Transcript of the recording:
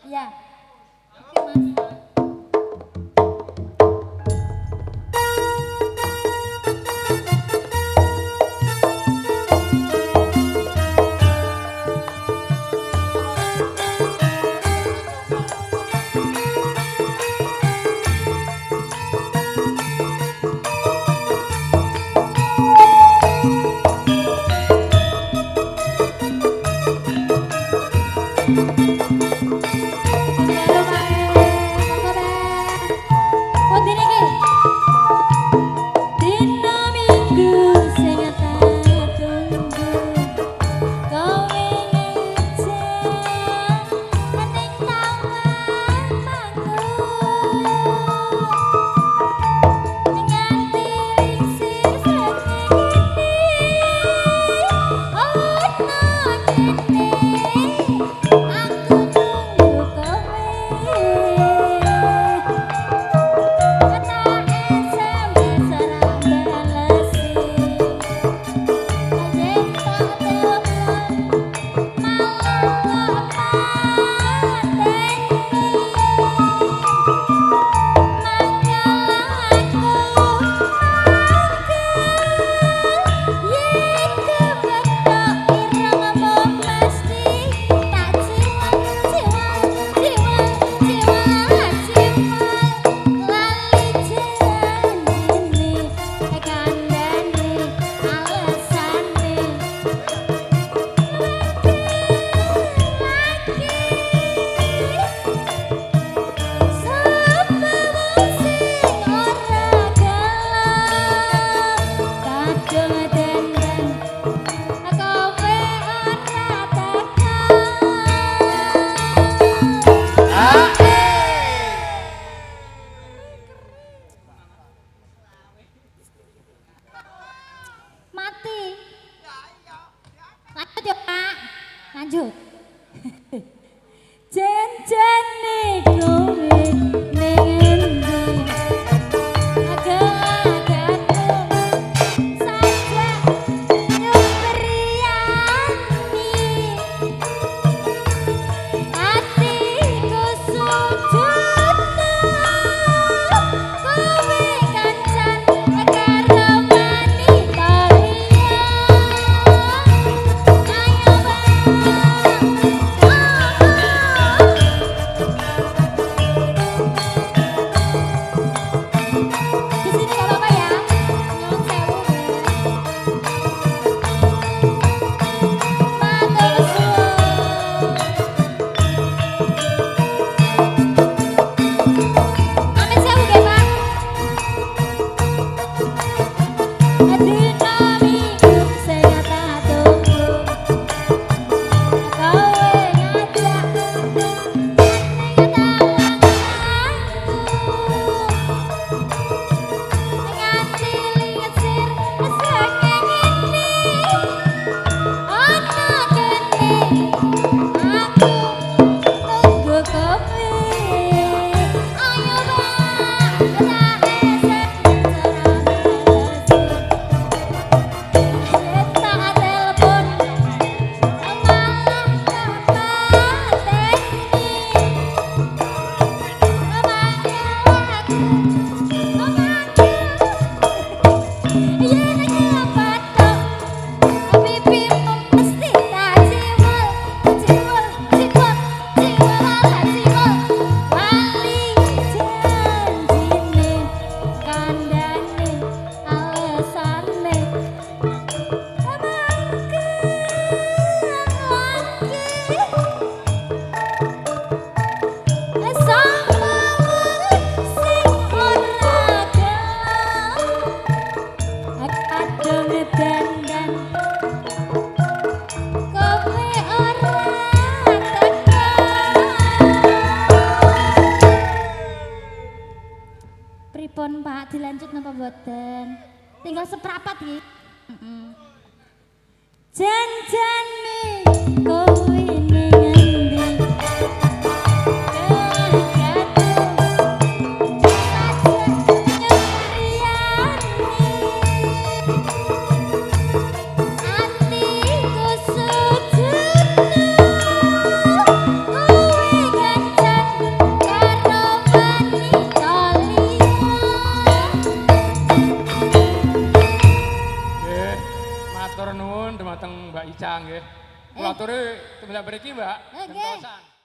Iya. Oke, Mas. Mati. Lanjut ya, Pak. Lanjut. Janjane kowe ning endi agak-agakku saja nyupriani hatiku sujudna kowe kancan karo wanita liya ayo di sini gak apa-apa ya. Nyuwun sewu. Matur suwun. Amin sewu nggih, Pak. Dina minggu sing tak tunggu kowe ngajak ning nganti lingesir srengenge ini ana kene aku tunggu kowe ayo Pak tak esek tak telepon malah tak pateni memanggil aku memanggil yen ngepat tok pipimu mesti tak jiwel jiwel jiwel jiwel ala jiwel wali janjine kandhane alesane mangke lagi sama sing ora gelem kadung dandan kowe ora teka. Pripun Pak, dilanjut napa mboten? Tinggal seprapat iki. Janjane kowe ning endi hatiku sujud kowe Matur nuwun dumateng Mbak Ica nggih. Kula aturi tumindak mriki Mbak. Nggih. Gentosan.